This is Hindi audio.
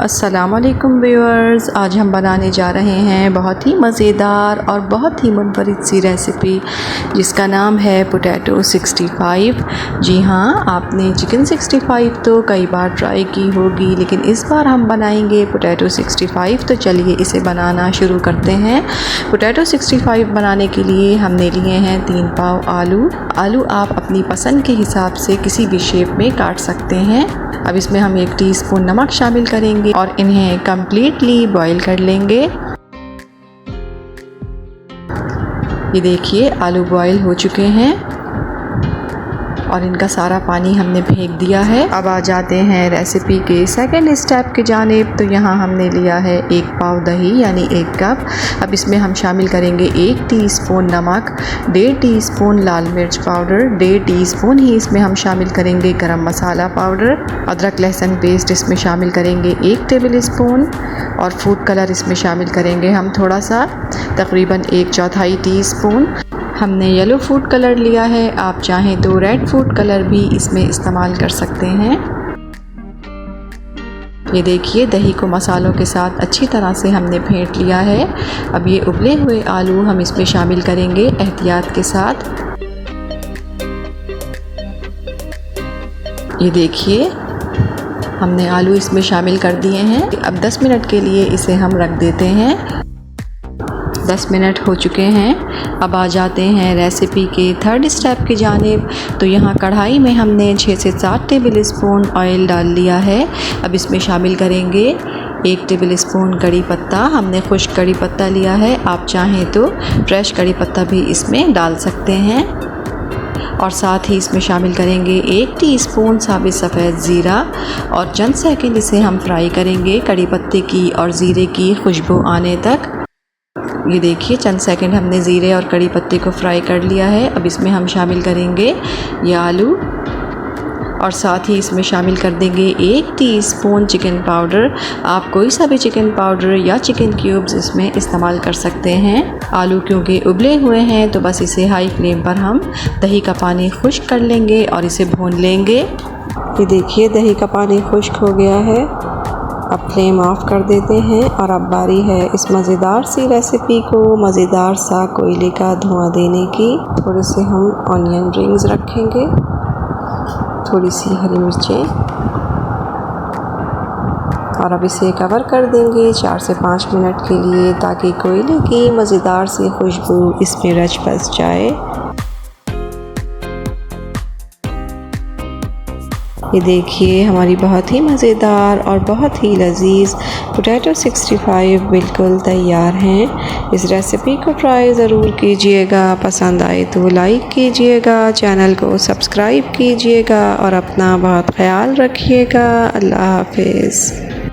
अस्सलामुअलैकुम व्यूअर्स, आज हम बनाने जा रहे हैं बहुत ही मज़ेदार और बहुत ही मुनफरिद सी रेसिपी जिसका नाम है पोटैटो 65। जी हाँ, आपने चिकन 65 तो कई बार ट्राई की होगी, लेकिन इस बार हम बनाएंगे पोटैटो 65। तो चलिए इसे बनाना शुरू करते हैं। पोटैटो 65 बनाने के लिए हमने लिए हैं 3 पाव आलू आप अपनी पसंद के हिसाब से किसी भी शेप में काट सकते हैं। अब इसमें हम 1 टीस्पून नमक शामिल करेंगे और इन्हें कम्प्लीटली बॉईल कर लेंगे। ये देखिए आलू बॉईल हो चुके हैं और इनका सारा पानी हमने फेंक दिया है। अब आ जाते हैं रेसिपी के सेकंड स्टेप की जानिब। तो यहाँ हमने लिया है 1 पाव दही यानी 1 कप। अब इसमें हम शामिल करेंगे 1 टीस्पून नमक, 1.5 टीस्पून लाल मिर्च पाउडर, 1.5 टीस्पून ही इसमें हम शामिल करेंगे गरम मसाला पाउडर, अदरक लहसुन पेस्ट इसमें शामिल करेंगे 1 टेबल स्पून और फूड कलर इसमें शामिल करेंगे हम थोड़ा सा, तकरीबन 1/4 टीस्पून। हमने येलो फूड कलर लिया है, आप चाहें तो रेड फूड कलर भी इसमें इस्तेमाल कर सकते हैं। ये देखिए दही को मसालों के साथ अच्छी तरह से हमने फेंट लिया है। अब ये उबले हुए आलू हम इसमें शामिल करेंगे एहतियात के साथ। ये देखिए हमने आलू इसमें शामिल कर दिए हैं। अब 10 मिनट के लिए इसे हम रख देते हैं। 10 मिनट हो चुके हैं। अब आ जाते हैं रेसिपी के थर्ड स्टेप की जानिब। तो यहाँ कढ़ाई में हमने 6 से 7 टेबल स्पून ऑयल डाल लिया है। अब इसमें शामिल करेंगे 1 टेबल स्पून कड़ी पत्ता। हमने खुश्क कड़ी पत्ता लिया है, आप चाहें तो फ्रेश कड़ी पत्ता भी इसमें डाल सकते हैं। और साथ ही इसमें शामिल करेंगे 1 टीस्पून साबित सफ़ेद ज़ीरा और चंद सेकंड इसे हम फ्राई करेंगे कड़ी पत्ते की और ज़ीरे की खुशबू आने तक। ये देखिए चंद सेकंड हमने ज़ीरे और कड़ी पत्ते को फ्राई कर लिया है। अब इसमें हम शामिल करेंगे ये आलू और साथ ही इसमें शामिल कर देंगे 1 टीस्पून चिकन पाउडर। आप कोई सा भी चिकन पाउडर या चिकन क्यूब्स इसमें इस्तेमाल कर सकते हैं। आलू क्योंकि उबले हुए हैं तो बस इसे हाई फ्लेम पर हम दही का पानी खुश्क कर लेंगे और इसे भून लेंगे। ये देखिए दही का पानी खुश्क हो गया है। अब फ्लेम ऑफ कर देते हैं और अब बारी है इस मज़ेदार सी रेसिपी को मज़ेदार सा कोयले का धुआं देने की। थोड़े से हम ऑनियन रिंग्स रखेंगे, थोड़ी सी हरी मिर्चें और अब इसे कवर कर देंगे 4 से 5 मिनट के लिए ताकि कोयले की मज़ेदार सी खुशबू इसमें रच बस जाए। ये देखिए हमारी बहुत ही मज़ेदार और बहुत ही लजीज पोटैटो 65 बिल्कुल तैयार हैं। इस रेसिपी को ट्राई ज़रूर कीजिएगा, पसंद आए तो लाइक कीजिएगा, चैनल को सब्सक्राइब कीजिएगा और अपना बहुत ख्याल रखिएगा। अल्लाह हाफिज़।